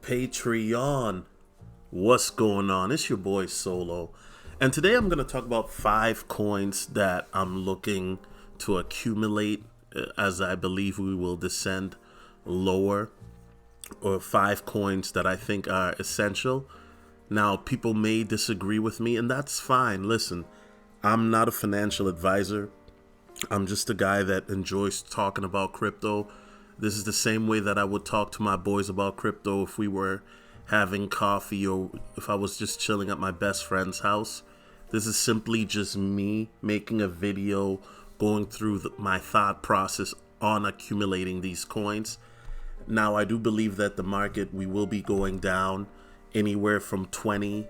Patreon. What's going on? It's your boy Solo. And today I'm going to talk about 5 coins that I'm looking to accumulate as I believe we will descend lower, or 5 coins that I think are essential. Now, people may disagree with me, and that's fine. Listen, I'm not a financial advisor. I'm just a guy that enjoys talking about crypto. This is the same way that I would talk to my boys about crypto if we were having coffee or if I was just chilling at my best friend's house. This is simply just me making a video going through my thought process on accumulating these coins. Now, I do believe that the market, we will be going down anywhere from 20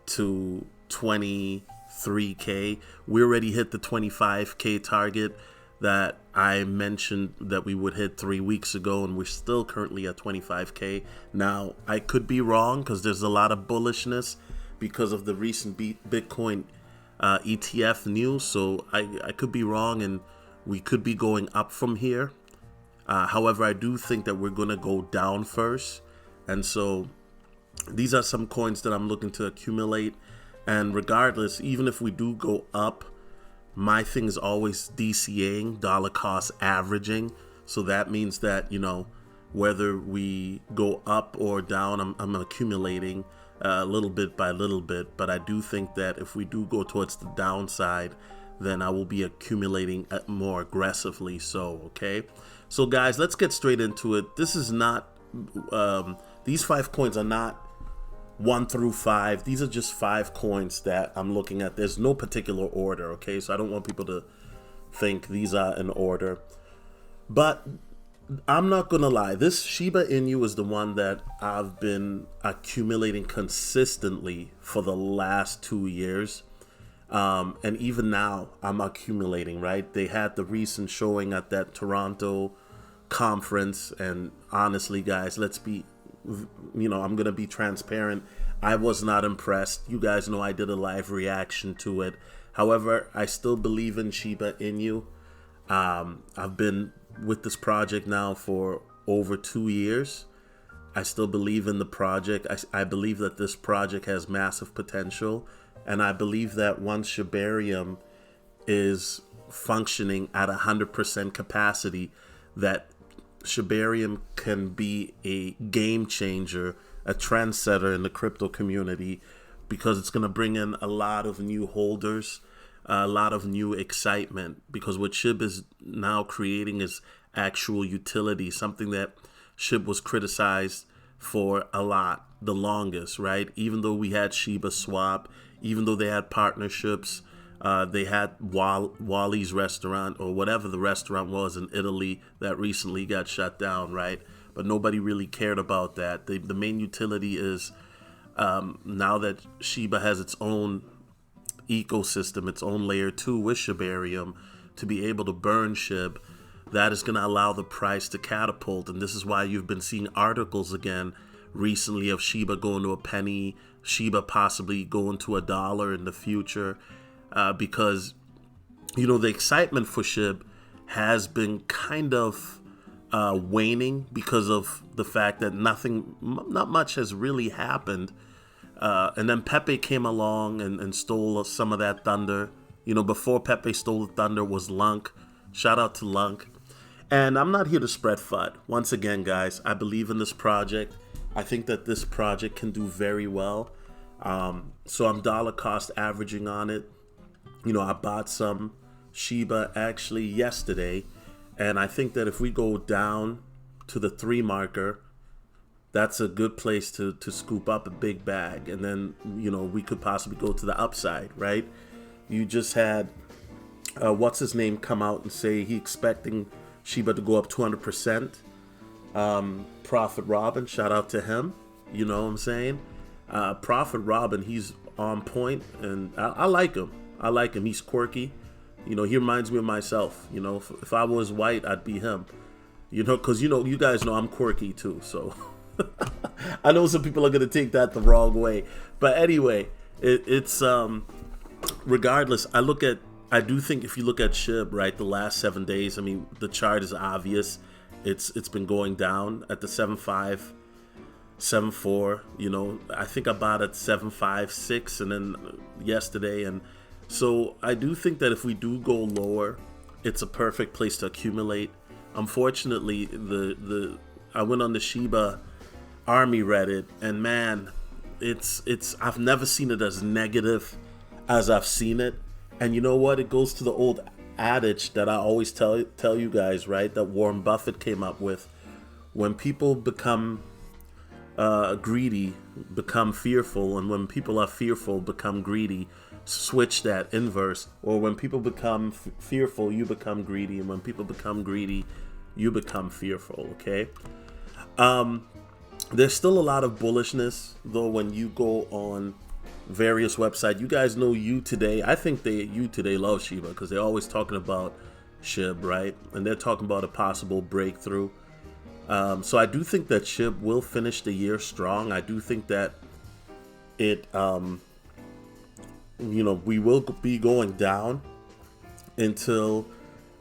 to 23K. We already hit the 25K target that I mentioned that we would hit 3 weeks ago, and we're still currently at 25K. Now, I could be wrong because there's a lot of bullishness because of the recent Bitcoin ETF news. So I could be wrong, and we could be going up from here. However, I do think that we're going to go down first. And so these are some coins that I'm looking to accumulate. And regardless, even if we do go up, my thing is always DCAing, dollar cost averaging. So that means that, whether we go up or down, I'm accumulating little bit by little bit. But I do think that if we do go towards the downside, then I will be accumulating more aggressively. Okay. So guys, let's get straight into it. This is not, these 5 coins are not 1 through 5. These are just 5 coins that I'm looking at. There's no particular order, okay? So I don't want people to think these are in order. But I'm not gonna lie, this Shiba Inu is the one that I've been accumulating consistently for the last 2 years. And even now I'm accumulating, right? They had the recent showing at that Toronto conference, and honestly guys, let's be, I'm gonna be transparent. I was not impressed. You guys know I did a live reaction to it. However, I still believe in Shiba Inu. I've been with this project now for over 2 years. I still believe in the project. I believe that this project has massive potential, and I believe that once Shibarium is functioning at 100% capacity, that Shibarium can be a game changer, a trendsetter in the crypto community, because it's going to bring in a lot of new holders, a lot of new excitement, because what SHIB is now creating is actual utility, something that SHIB was criticized for the longest, right? Even though we had Shiba Swap, even though they had partnerships, they had Wally's restaurant, or whatever the restaurant was in Italy that recently got shut down, right? But nobody really cared about that. The main utility is now that Shiba has its own ecosystem, its own layer 2 with Shibarium, to be able to burn SHIB, that is going to allow the price to catapult. And this is why you've been seeing articles again recently of Shiba going to a penny, Shiba possibly going to $1 in the future. Because, the excitement for SHIB has been kind of waning because of the fact that not much has really happened. And then Pepe came along and stole some of that thunder. Before Pepe stole the thunder was Lunk. Shout out to Lunk. And I'm not here to spread FUD. Once again, guys, I believe in this project. I think that this project can do very well. So I'm dollar cost averaging on it. I bought some Shiba actually yesterday, and I think that if we go down to the 3 marker, that's a good place to scoop up a big bag. And then, we could possibly go to the upside, right? You just had, what's his name, come out and say he expecting Shiba to go up 200%. Prophet Robin, shout out to him. You know what I'm saying? Prophet Robin, he's on point, and I like him. He's quirky. He reminds me of myself. If I was white, I'd be him. Because you guys know I'm quirky too. So I know some people are gonna take that the wrong way. But anyway, it's regardless. I do think if you look at SHIB, right, the last 7 days, I mean, the chart is obvious. It's been going down at the 7.5 7.4. You know, I think I bought at 7.56, and then yesterday, and so I do think that if we do go lower, it's a perfect place to accumulate. Unfortunately, the I went on the Shiba Army Reddit, and man, it's I've never seen it as negative as I've seen it. And you know what? It goes to the old adage that I always tell you guys, right? That Warren Buffett came up with. When people become greedy, become fearful, and when people are fearful, become greedy. Switch that inverse. Or when people become fearful, you become greedy, and when people become greedy, you become fearful. Okay. There's still a lot of bullishness though when you go on various websites. You guys know You Today. I think You Today love Shiba because they're always talking about SHIB, right? And they're talking about a possible breakthrough. So I do think that SHIB will finish the year strong. I do think that it, we will be going down until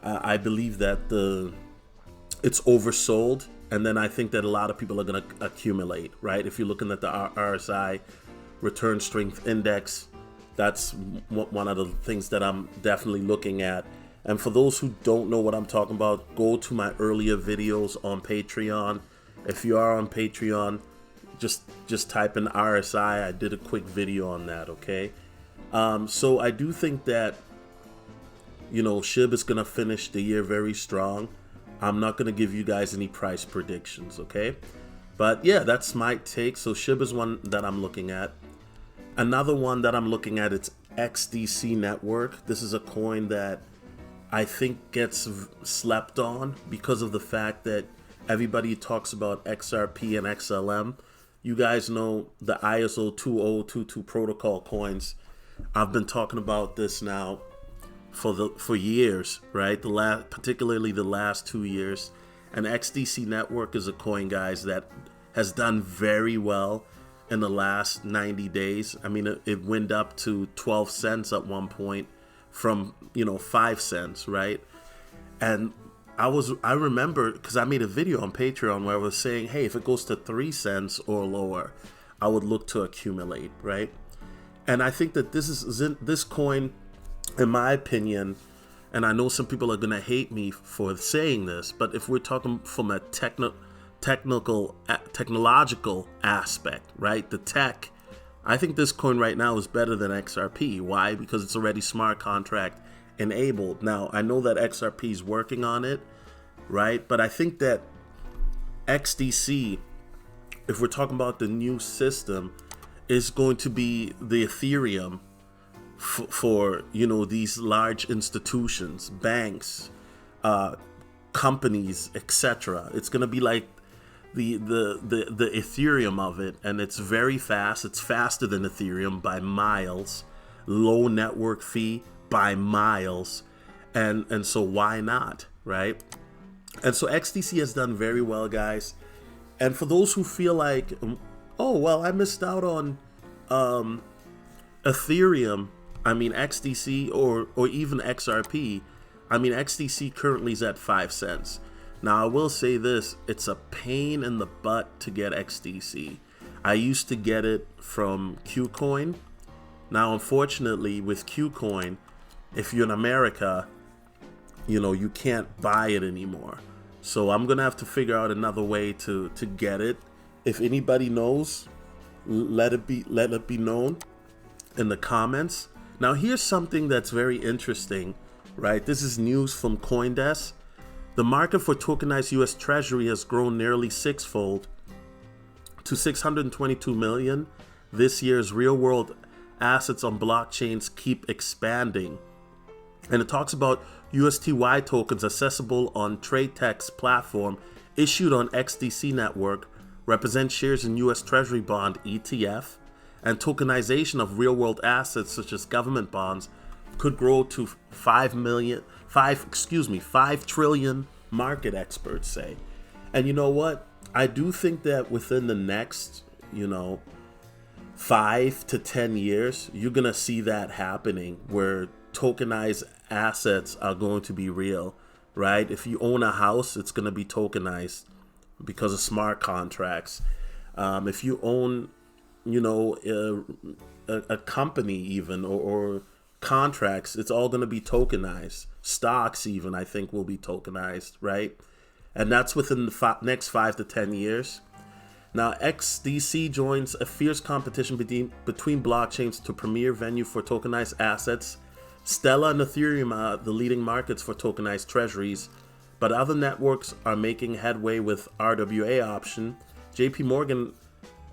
I believe that it's oversold. And then I think that a lot of people are going to accumulate, right? If you're looking at the RSI, Return Strength Index, that's one of the things that I'm definitely looking at. And for those who don't know what I'm talking about, go to my earlier videos on Patreon. If you are on Patreon, just type in RSI. I did a quick video on that, okay? So I do think that, SHIB is going to finish the year very strong. I'm not going to give you guys any price predictions, okay? But yeah, that's my take. So SHIB is one that I'm looking at. Another one that I'm looking at, it's XDC Network. This is a coin that I think gets slept on because of the fact that everybody talks about XRP and XLM. You guys know the ISO 2022 protocol coins. I've been talking about this now for years, right? Particularly the last 2 years. And XDC Network is a coin, guys, that has done very well in the last 90 days. I mean, it went up to 12 cents at one point from 5 cents, right? And I remember, because I made a video on Patreon where I was saying, hey, if it goes to 3 cents or lower, I would look to accumulate, right? And I think that this coin, in my opinion, and I know some people are gonna hate me for saying this, but if we're talking from a technological aspect, right? The tech, I think this coin right now is better than XRP. Why? Because it's already smart contract enabled. Now, I know that XRP is working on it, right? But I think that XDC, if we're talking about the new system, is going to be the Ethereum for these large institutions, banks, companies, etc. It's going to be like the Ethereum of it, and it's very fast. It's faster than Ethereum by miles, low network fee by miles, and so why not, right? And so XDC has done very well, guys. And for those who feel like, oh well, I missed out on Ethereum, I mean XDC or even XRP, I mean XDC currently is at 5 cents. Now I will say this, it's a pain in the butt to get XDC. I used to get it from Qcoin. Now unfortunately with Qcoin, if you're in America, you can't buy it anymore. So I'm gonna have to figure out another way to get it. If anybody knows, let it be known in the comments. Now here's something that's very interesting, right? This is news from CoinDesk. The market for tokenized US Treasury has grown nearly sixfold to 622 million. This year's real-world assets on blockchains keep expanding. And it talks about USTY tokens accessible on TradeTech's platform, issued on XDC Network, represent shares in US Treasury bond ETF, and tokenization of real-world assets such as government bonds could grow to 5 trillion, market experts say. And you know what? I do think that within the next, 5 to 10 years, you're going to see that happening where tokenized assets are going to be real, right? If you own a house, it's going to be tokenized because of smart contracts. If you own, a company even, or contracts, it's all going to be tokenized. Stocks even, I think, will be tokenized, right? And that's within the next 5 to 10 years. Now, XDC joins a fierce competition between blockchains to premier venue for tokenized assets. Stellar and Ethereum are the leading markets for tokenized treasuries, but other networks are making headway with RWA option. JP Morgan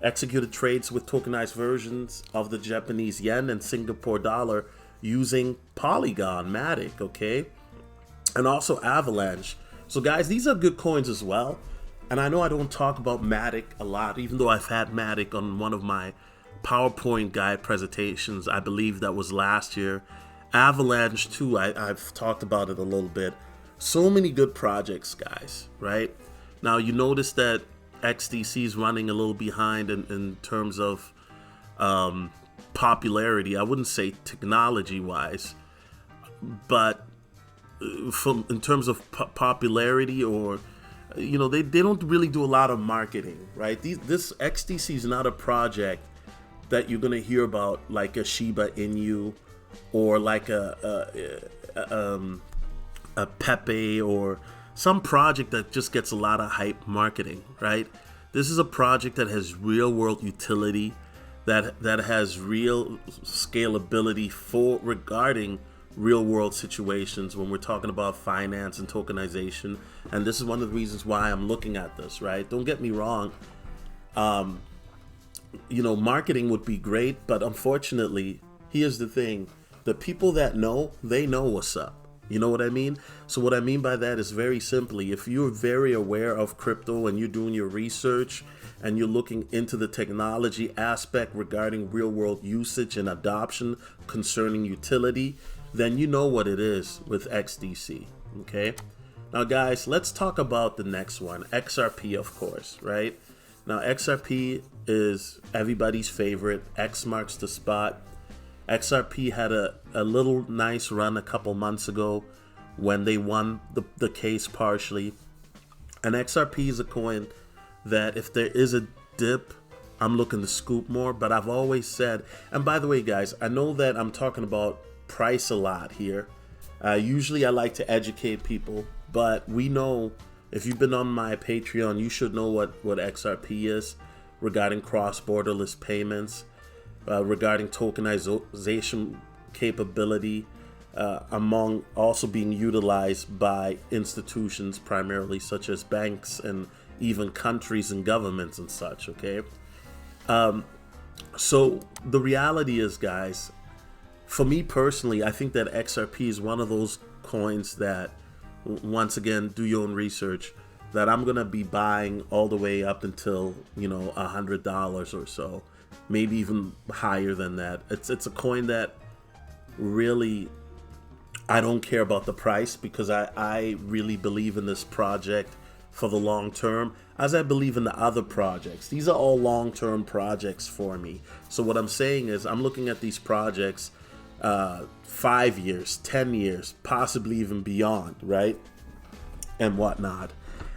executed trades with tokenized versions of the Japanese yen and Singapore dollar using Polygon Matic, okay? And also Avalanche. So guys, these are good coins as well. And I know I don't talk about Matic a lot, even though I've had Matic on one of my PowerPoint guide presentations. I believe that was last year. Avalanche too, I've talked about it a little bit. So many good projects, guys, right? Now you notice that XDC is running a little behind in terms of popularity. I wouldn't say technology-wise, but in terms of popularity, or they don't really do a lot of marketing, right? This XDC is not a project that you're gonna hear about like a Shiba Inu or like a Pepe or some project that just gets a lot of hype marketing, right? This is a project that has real world utility, that has real scalability regarding real world situations when we're talking about finance and tokenization. And this is one of the reasons why I'm looking at this, right? Don't get me wrong. Marketing would be great, but unfortunately, here's the thing. The people that know, they know what's up. You know what I mean? So what I mean by that is very simply, if you're very aware of crypto and you're doing your research and you're looking into the technology aspect regarding real world usage and adoption concerning utility, then you know what it is with XDC, okay? Now guys, let's talk about the next one, XRP, of course, right? Now XRP is everybody's favorite. X marks the spot. XRP had a little nice run a couple months ago when they won the case partially. And XRP is a coin that if there is a dip, I'm looking to scoop more. But I've always said, and by the way, guys, I know that I'm talking about price a lot here. Usually I like to educate people, but we know, if you've been on my Patreon, you should know what XRP is regarding cross-borderless payments. Regarding tokenization capability, among also being utilized by institutions primarily such as banks and even countries and governments and such, okay? So the reality is, guys, for me personally, I think that XRP is one of those coins that, once again, do your own research, that I'm going to be buying all the way up until, $100 or so. Maybe even higher than that. It's a coin that really, I don't care about the price, because I really believe in this project for the long term, as I believe in the other projects. These are all long-term projects for me. So what I'm saying is, I'm looking at these projects 5 years, 10 years, possibly even beyond, right? And whatnot.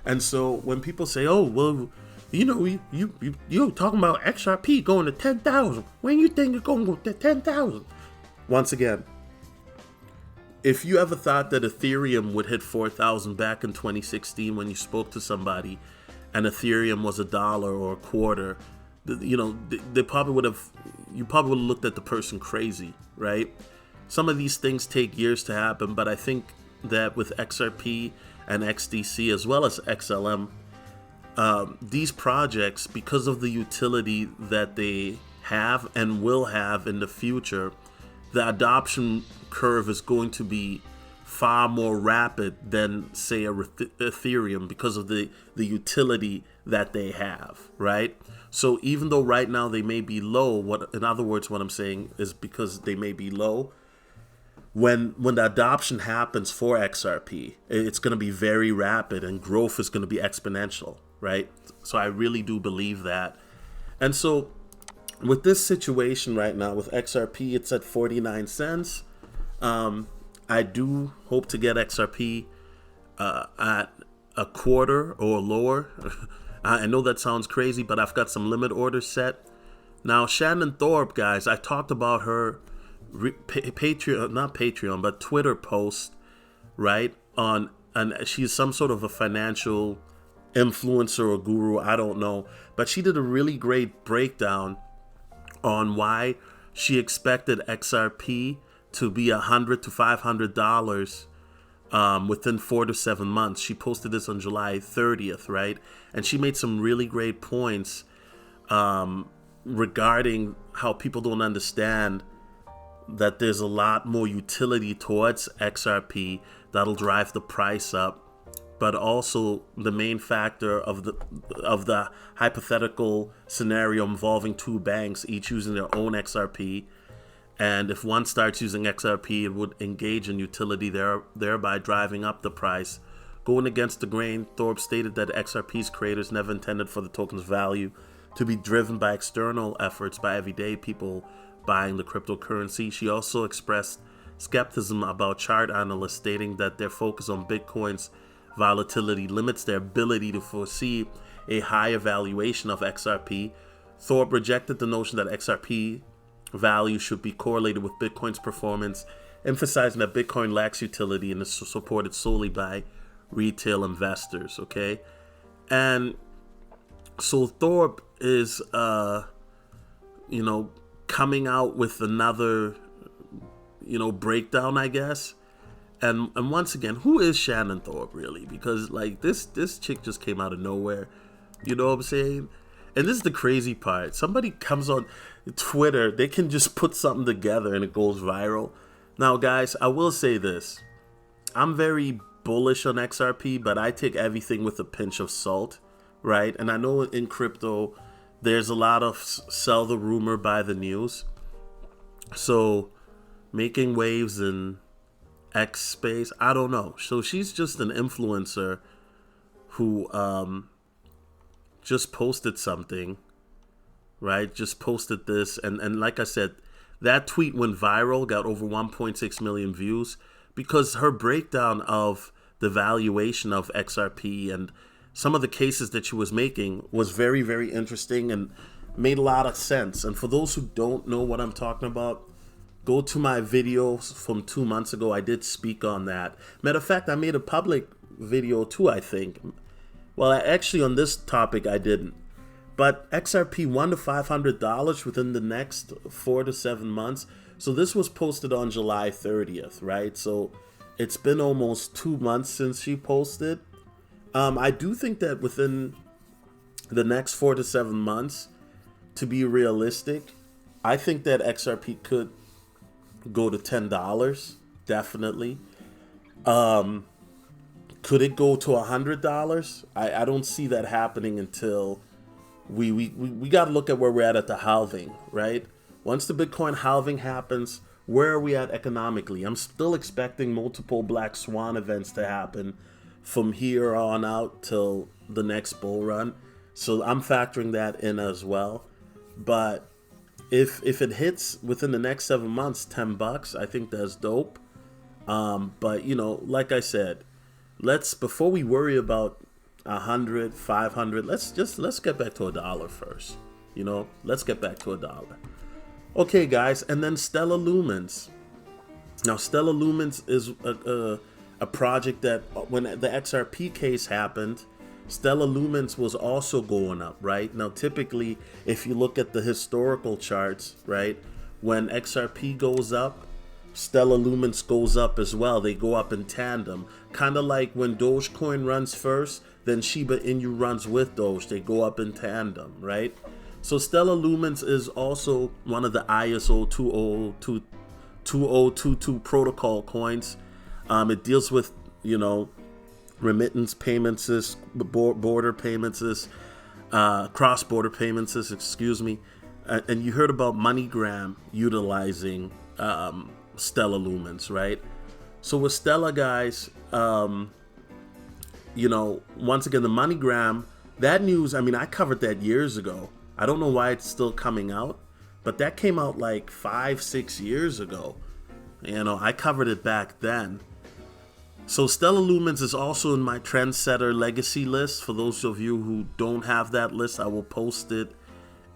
And so when people say, oh, well, you talking about XRP going to 10,000. When you think it's going to go to 10,000? Once again, if you ever thought that Ethereum would hit 4,000 back in 2016 when you spoke to somebody and Ethereum was $1 or a quarter, they probably would have, you probably would have looked at the person crazy, right? Some of these things take years to happen, but I think that with XRP and XDC as well as XLM, these projects, because of the utility that they have and will have in the future, the adoption curve is going to be far more rapid than, say, Ethereum, because of the utility that they have, right? So even though right now they may be low, in other words, what I'm saying is, because they may be low, when the adoption happens for XRP, it's going to be very rapid and growth is going to be exponential, right? So I really do believe that. And so with this situation right now with XRP, it's at 49 cents. I do hope to get XRP at a quarter or lower. I know that sounds crazy, but I've got some limit orders set. Now, Shannon Thorpe, guys, I talked about her Patreon, not Patreon, but Twitter post, right? And she's some sort of a financial influencer or guru, I don't know. But she did a really great breakdown on why she expected XRP to be $100 to $500 within 4 to 7 months. She posted this on July 30th, right? And she made some really great points regarding how people don't understand that there's a lot more utility towards XRP that'll drive the price up, but also the main factor of the hypothetical scenario involving two banks each using their own XRP. And if one starts using XRP, it would engage in utility, thereby driving up the price. Going against the grain, Thorpe stated that XRP's creators never intended for the token's value to be driven by external efforts by everyday people buying the cryptocurrency. She also expressed skepticism about chart analysts, stating that their focus on Bitcoin's volatility limits their ability to foresee a higher valuation of XRP. Thorpe rejected the notion that XRP value should be correlated with Bitcoin's performance, emphasizing that Bitcoin lacks utility and is supported solely by retail investors. Okay, and so Thorpe is coming out with another breakdown, I guess. And once again, who is Shannon Thorpe really? Because like this chick just came out of nowhere. You know what I'm saying? And this is the crazy part. Somebody comes on Twitter, they can just put something together and it goes viral. Now, guys, I will say this. I'm very bullish on XRP, but I take everything with a pinch of salt, right? And I know in crypto, there's a lot of sell the rumor, buy the news. So making waves in X space, I don't know. So she's just an influencer who just posted something, right? Just posted this, and like I said, that tweet went viral, got over 1.6 million views because her breakdown of the valuation of XRP and some of the cases that she was making was very, very interesting and made a lot of sense. And for those who don't know what I'm talking about, go to my videos from 2 months ago. I did speak on that. Matter of fact, I made a public video too, I think. Well, actually on this topic, I didn't. But XRP $100 to $500 within the next 4 to 7 months. So this was posted on July 30th, right? So it's been almost 2 months since she posted. I do think that within the next 4 to 7 months, to be realistic, I think that XRP could go to $10, definitely. Could it go to $100? I don't see that happening until we got to look at where we're at the halving, right? Once the Bitcoin halving happens, where are we at economically? I'm still expecting multiple black swan events to happen from here on out till the next bull run. So I'm factoring that in as well. But if it hits within the next 7 months, $10, I think that's dope. But like I said, before we worry about 100, 500, let's get back to $1 first. Let's get back to $1. Okay, guys, and then Stellar Lumens. Now, Stellar Lumens is a project that when the XRP case happened, Stellar Lumens was also going up, right? Now, typically, if you look at the historical charts, right, when XRP goes up, Stellar Lumens goes up as well. They go up in tandem. Kind of like when Dogecoin runs first, then Shiba Inu runs with Doge. They go up in tandem, right? So Stellar Lumens is also one of the ISO 2022 protocol coins. It deals with, remittance payments, border payments, cross-border payments, excuse me. And you heard about MoneyGram utilizing Stellar Lumens, right? So with Stellar, guys, once again, the MoneyGram, that news, I covered that years ago. I don't know why it's still coming out, but that came out like 5-6 years ago. I covered it back then. So Stellar Lumens is also in my Trendsetter Legacy list. For those of you who don't have that list, I will post it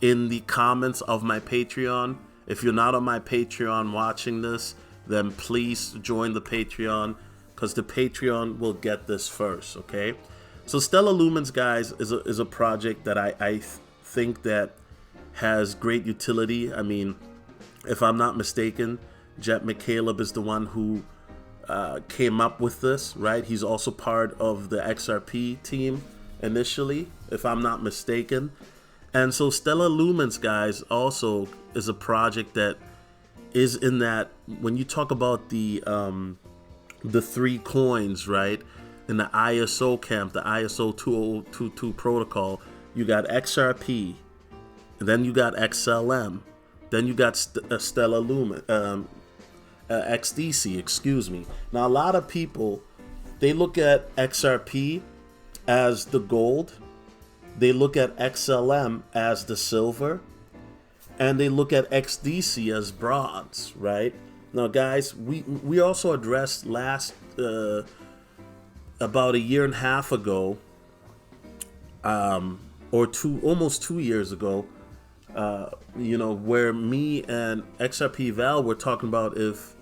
in the comments of my Patreon. If you're not on my Patreon watching this, then please join the Patreon, because the Patreon will get this first, okay? So Stellar Lumens, guys, is a project that I think that has great utility. I mean, if I'm not mistaken, Jet McCaleb is the one who came up with this, right? He's also part of the XRP team initially, if I'm not mistaken. And so Stellar Lumens, guys, also is a project that is in that, when you talk about the 3 coins, right, in the ISO camp, the ISO 2022 protocol, you got XRP, and then you got XLM, then you got Stellar Lumen, XDC, excuse me. Now, a lot of people, they look at XRP as the gold, they look at XLM as the silver, and they look at XDC as bronze, right? Now, guys, we also addressed about a year and a half ago, or almost 2 years ago, where me and XRP Val were talking about if,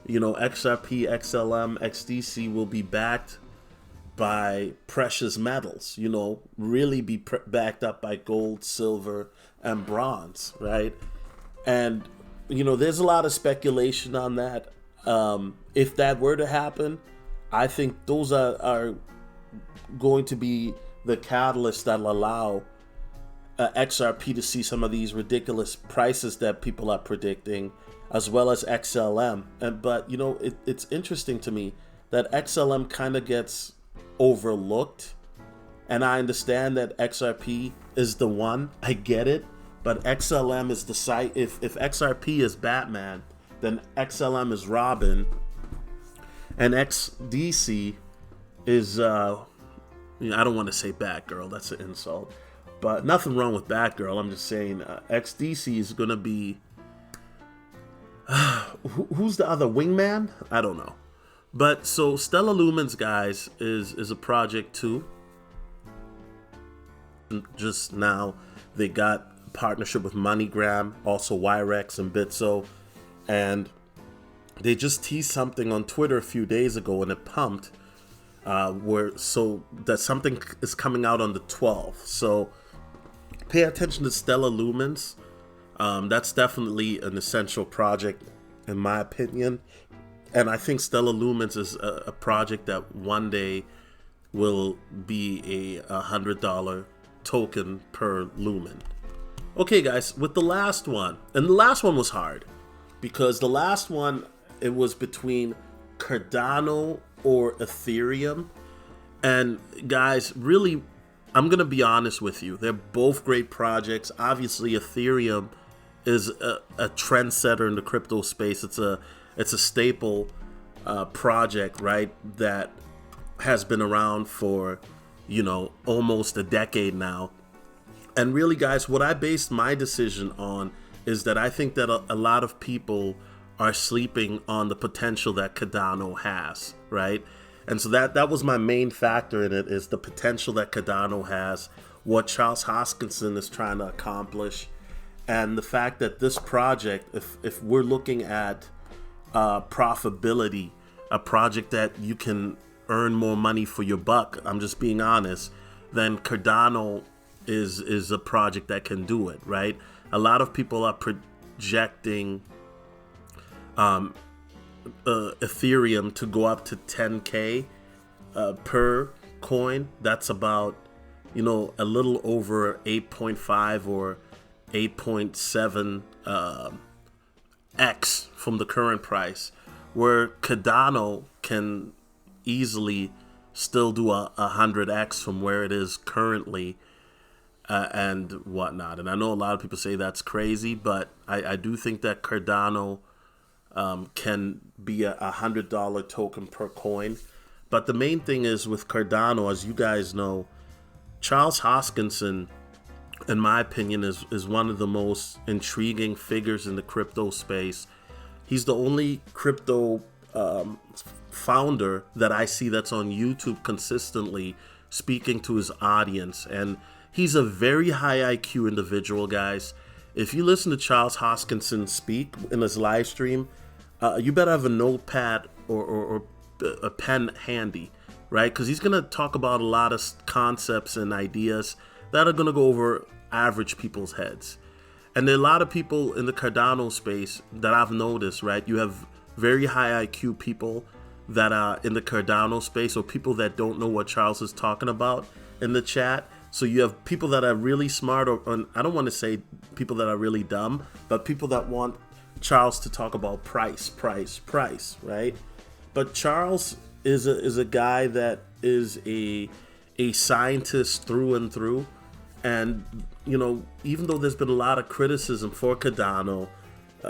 XRP, XLM, XDC will be backed by precious metals, really be backed up by gold, silver, and bronze, right? And, there's a lot of speculation on that. If that were to happen, I think those are going to be the catalysts that'll allow XRP to see some of these ridiculous prices that people are predicting, as well as XLM. But it's interesting to me that XLM kind of gets overlooked, and I understand that XRP is the one. I get it, but XLM is the site. If XRP is Batman, then XLM is Robin, and XDC is I don't want to say Batgirl. That's an insult. But nothing wrong with Batgirl. I'm just saying XDC is going to be... who's the other? Wingman? I don't know. But so Stellar Lumens, guys, is a project too. Just now, they got a partnership with MoneyGram, also Wirex and Bitso. And they just teased something on Twitter a few days ago, and it pumped. So that something is coming out on the 12th. So pay attention to Stellar Lumens. That's definitely an essential project, in my opinion. And I think Stellar Lumens is a project that one day will be a $100 token per lumen. Okay, guys, with the last one, and the last one was hard, because the last one, it was between Cardano or Ethereum. And guys, really, I'm going to be honest with you. They're both great projects. Obviously, Ethereum is a trendsetter in the crypto space. It's a staple project, right, that has been around for, almost a decade now. And really, guys, what I based my decision on is that I think that a lot of people are sleeping on the potential that Cardano has, right? And so that was my main factor in it, is the potential that Cardano has, what Charles Hoskinson is trying to accomplish, and the fact that this project, if we're looking at profitability, a project that you can earn more money for your buck, I'm just being honest, then Cardano is a project that can do it, right? A lot of people are projecting Ethereum to go up to 10K per coin. That's about, a little over 8.5 or 8.7 X from the current price, where Cardano can easily still do a 100X from where it is currently, and whatnot. And I know a lot of people say that's crazy, but I do think that Cardano can be a $100 token per coin. But the main thing is with Cardano, as you guys know, Charles Hoskinson, in my opinion, is one of the most intriguing figures in the crypto space. He's the only crypto founder that I see that's on YouTube consistently speaking to his audience. And he's a very high IQ individual, guys. If you listen to Charles Hoskinson speak in his live stream, you better have a notepad or a pen handy, right? Because he's going to talk about a lot of concepts and ideas that are going to go over average people's heads. And there are a lot of people in the Cardano space that I've noticed, right? You have very high IQ people that are in the Cardano space, or people that don't know what Charles is talking about in the chat. So you have people that are really smart, or I don't want to say people that are really dumb, but people that want Charles to talk about price, right? But Charles is a guy that is a scientist through and through. And, you know, even though there's been a lot of criticism for Cardano,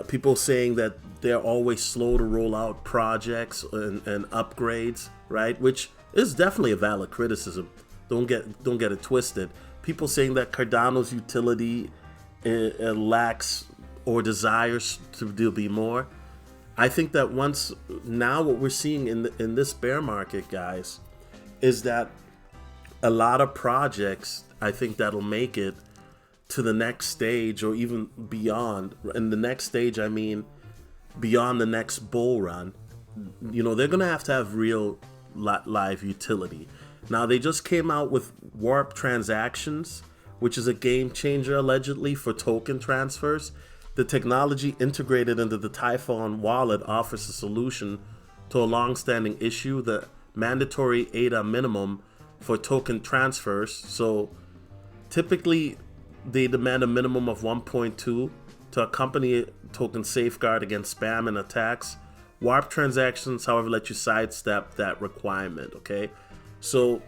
people saying that they're always slow to roll out projects and upgrades, right? Which is definitely a valid criticism. Don't get it twisted. People saying that Cardano's utility lacks or desires to be more. I think that now what we're seeing in this bear market, guys, is that a lot of projects, I think, that'll make it to the next stage or even beyond. And the next stage, I mean beyond the next bull run. You know, they're going to have real live utility. Now, they just came out with warp transactions, which is a game changer allegedly for token transfers. The technology integrated into the Typhon wallet offers a solution to a long-standing issue, the mandatory ADA minimum for token transfers. So typically they demand a minimum of 1.2 to accompany token safeguard against spam and attacks. Warp transactions, however, let you sidestep that requirement, okay? So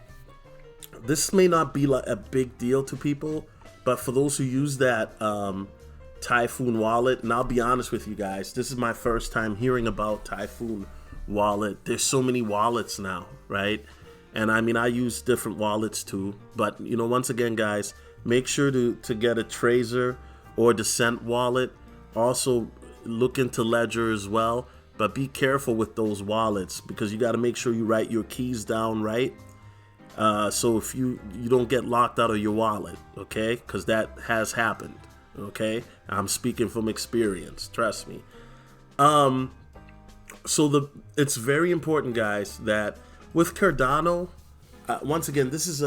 this may not be like a big deal to people, but for those who use that Typhoon wallet, and I'll be honest with you guys, this is my first time hearing about Typhoon wallet. There's so many wallets now, right? And I mean, I use different wallets too, but you know, once again, guys, make sure to get a Trezor or Descent wallet. Also look into Ledger as well, but be careful with those wallets because you got to make sure you write your keys down right. So if you don't get locked out of your wallet, okay? Because that has happened, okay? I'm speaking from experience, trust me. So it's very important, guys, that with Cardano, once again, this is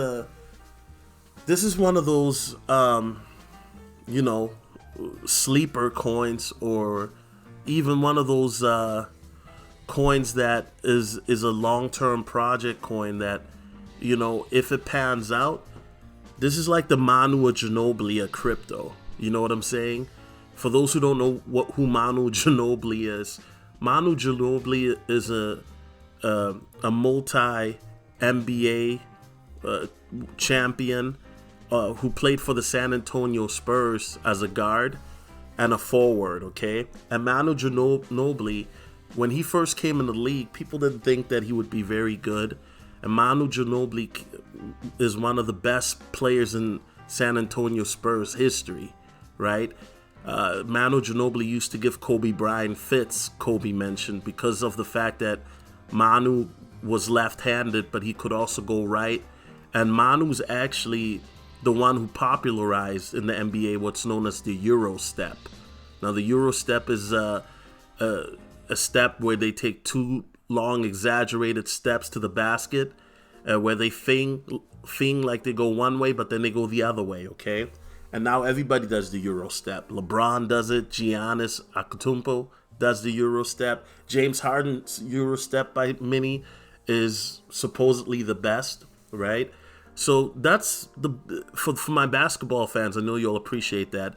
one of those you know, sleeper coins, or even one of those coins that is a long-term project coin that, you know, if it pans out, this is like the Manu Ginobili of crypto. You know what I'm saying? For those who don't know who Manu Ginobili is, Manu Ginobili is a multi NBA champion who played for the San Antonio Spurs as a guard and a forward, okay? And Manu Ginobili, when he first came in the league, people didn't think that he would be very good. And Manu Ginobili is one of the best players in San Antonio Spurs history, right? Manu Ginobili used to give Kobe Bryant fits, Kobe mentioned, because of the fact that Manu was left-handed, but he could also go right. And Manu's actually the one who popularized in the NBA what's known as the Euro step. Now, the Euro step is a step where they take two long, exaggerated steps to the basket, where they feign like they go one way, but then they go the other way, okay? And now everybody does the Euro step. LeBron does it. Giannis Antetokounmpo does the Euro step. James Harden's Euro step by many is supposedly the best, right? So that's for my basketball fans. I know you'll appreciate that.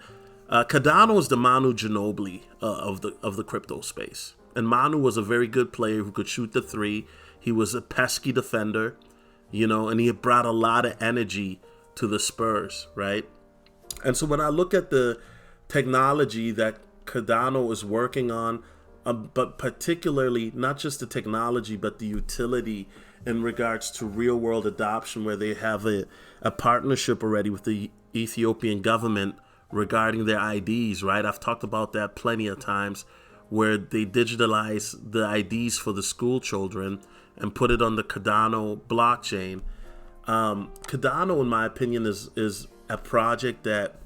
Cardano is the Manu Ginobili of the crypto space, and Manu was a very good player who could shoot the three. He was a pesky defender, you know, and he brought a lot of energy to the Spurs, right? And so when I look at the technology that Cardano is working on, but particularly not just the technology, but the utility in regards to real-world adoption, where they have a partnership already with the Ethiopian government regarding their IDs, right? I've talked about that plenty of times, where they digitalize the IDs for the school children and put it on the Cardano blockchain. Cardano, in my opinion, is a project that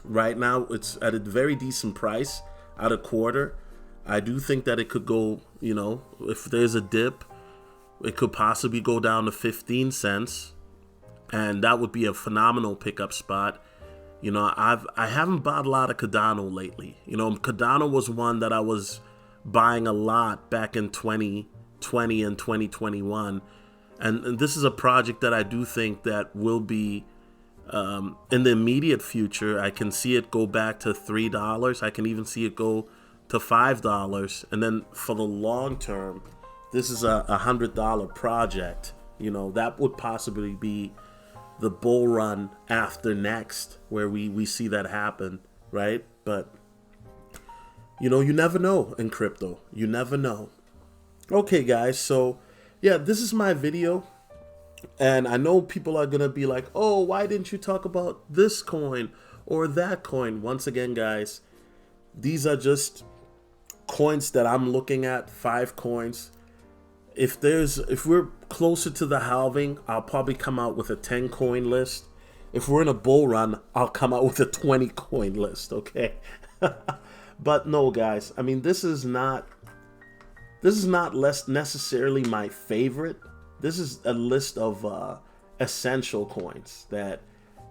right now it's at a very decent price at a quarter. I do think that it could go, if there's a dip, it could possibly go down to 15 cents, and that would be a phenomenal pickup spot. I haven't bought a lot of Cardano lately. Cardano was one that I was buying a lot back in 2020 and 2021, and this is a project that I do think that will be in the immediate future. I can see it go back to $3. I can even see it go to $5, and then for the long term, this is a $100 project. That would possibly be the bull run after next, where we see that happen, right? But you never know in crypto. You never know. Okay, guys, so yeah, this is my video, and I know people are gonna be like, oh, why didn't you talk about this coin or that coin? Once again, guys, these are just coins that I'm looking at, 5 coins. If we're closer to the halving, I'll probably come out with a 10 coin list. If we're in a bull run, I'll come out with a 20 coin list, okay? But no, guys, I mean, this is not less necessarily my favorite. This is a list of essential coins that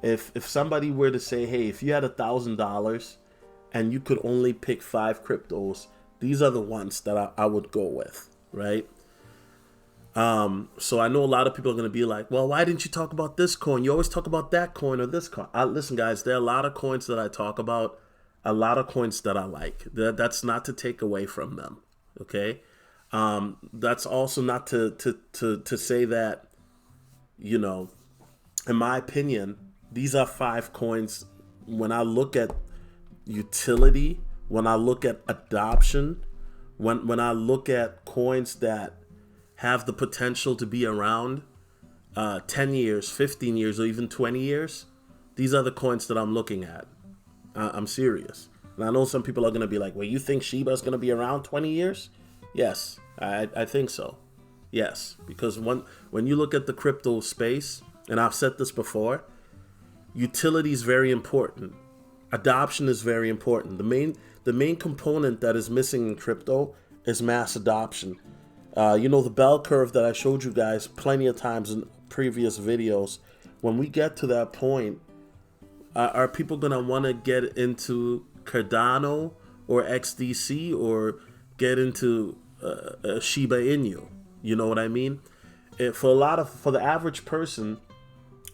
if somebody were to say, hey, if you had $1,000 and you could only pick 5 cryptos, these are the ones that I would go with, right? So I know a lot of people are going to be like, well, why didn't you talk about this coin? You always talk about that coin or this coin. Listen, guys, there are a lot of coins that I talk about, a lot of coins that I like. That's not to take away from them, okay? That's also not to say that, in my opinion, these are 5 coins. When I look at utility, when I look at adoption, when I look at coins that have the potential to be around 10 years, 15 years, or even 20 years, these are the coins that I'm looking at. I'm serious. And I know some people are going to be like, well, you think Shiba is going to be around 20 years? Yes, I think so. Yes, because when you look at the crypto space, and I've said this before, utility is very important. Adoption is very important. The main component that is missing in crypto is mass adoption. The bell curve that I showed you guys plenty of times in previous videos, when we get to that point, are people going to want to get into Cardano or XDC or get into Shiba Inu? You know what I mean? For the average person,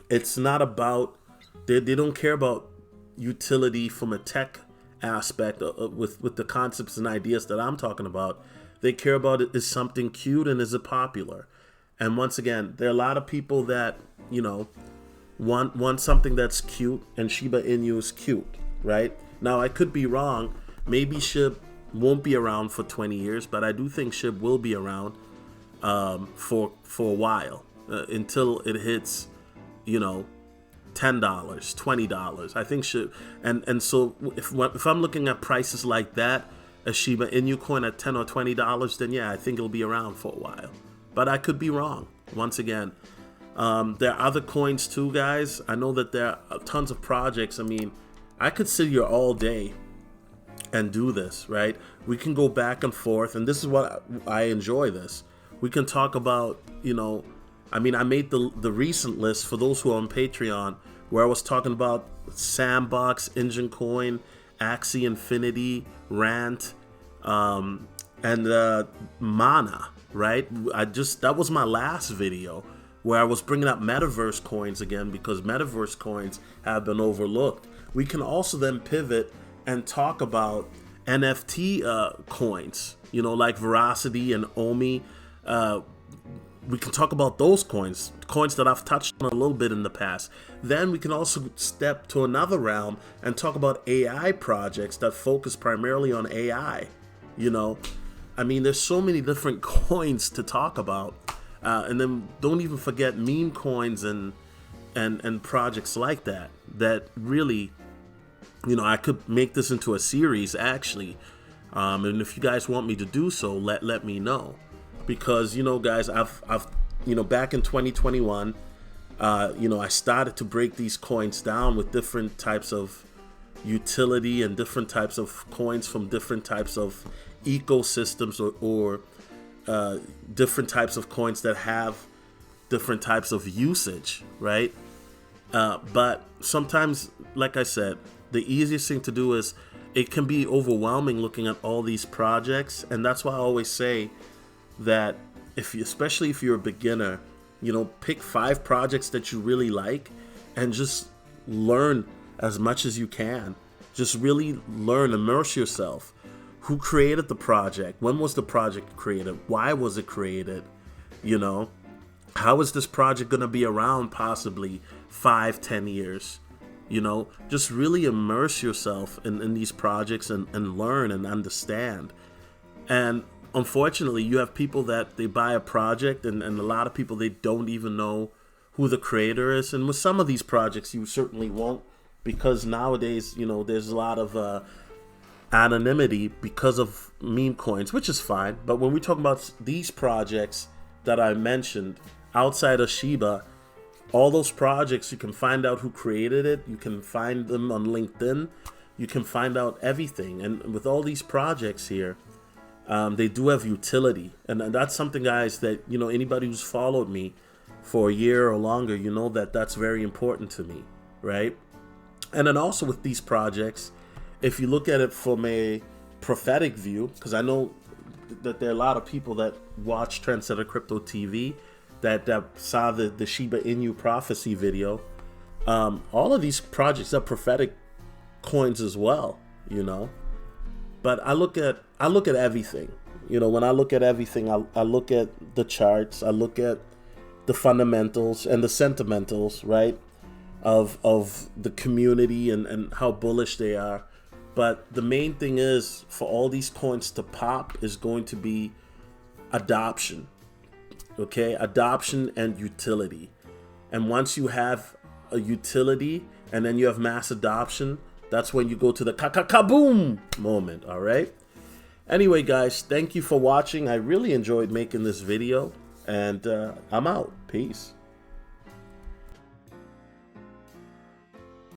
it's not about, they don't care about utility from a tech aspect with the concepts and ideas that I'm talking about. They care about it, is something cute and is it popular? And once again, there are a lot of people that, want something that's cute, and Shiba Inu is cute, right? Now, I could be wrong. Maybe SHIB won't be around for 20 years, but I do think SHIB will be around for a while until it hits, $10, $20. I think SHIB, and so if I'm looking at prices like that, a Shiba Inu coin at $10 or $20, then yeah, I think it'll be around for a while. But I could be wrong. Once again, there are other coins too, guys. I know that there are tons of projects. I mean, I could sit here all day and do this, right? We can go back and forth, and this is what I enjoy this. We can talk about, I made the recent list for those who are on Patreon, where I was talking about Sandbox, Engine Coin, Axie Infinity, Rant, and Mana, right? That was my last video where I was bringing up metaverse coins again, because metaverse coins have been overlooked. We can also then pivot and talk about NFT coins, like Veracity and Omi. We can talk about those coins that I've touched on a little bit in the past. Then we can also step to another realm and talk about AI projects that focus primarily on AI. There's so many different coins to talk about. And then don't even forget meme coins and projects like that really, I could make this into a series, actually. And if you guys want me to do so, let me know, because guys, I've back in 2021, I started to break these coins down with different types of utility and different types of coins from different types of ecosystems, or different types of coins that have different types of usage, right? But sometimes, like I said, the easiest thing to do is, it can be overwhelming looking at all these projects, and that's why I always say that especially if you're a beginner, pick 5 projects that you really like and just learn as much as you can. Just really learn, immerse yourself. Who created the project? When was the project created? Why was it created? How is this project going to be around possibly 5-10 years? Just really immerse yourself in these projects and learn and understand. And unfortunately, you have people that they buy a project, and a lot of people, they don't even know who the creator is. And with some of these projects, you certainly won't, because nowadays, there's a lot of anonymity because of meme coins, which is fine. But when we talk about these projects that I mentioned outside of Shiba, all those projects, you can find out who created it. You can find them on LinkedIn. You can find out everything. And with all these projects here, they do have utility. And that's something, guys, that, anybody who's followed me for a year or longer, that's very important to me, right? And then also with these projects, if you look at it from a prophetic view, because I know that there are a lot of people that watch Trendsetter Crypto TV that saw the Shiba Inu prophecy video. All of these projects are prophetic coins as well, But I look at everything. When I look at everything, I look at the charts, I look at the fundamentals and the sentimentals, right, of the community and how bullish they are. But the main thing is, for all these coins to pop, is going to be adoption. Okay, adoption and utility. And once you have a utility and then you have mass adoption, that's when you go to the kaboom moment. All right. Anyway, guys, thank you for watching. I really enjoyed making this video, and I'm out. Peace.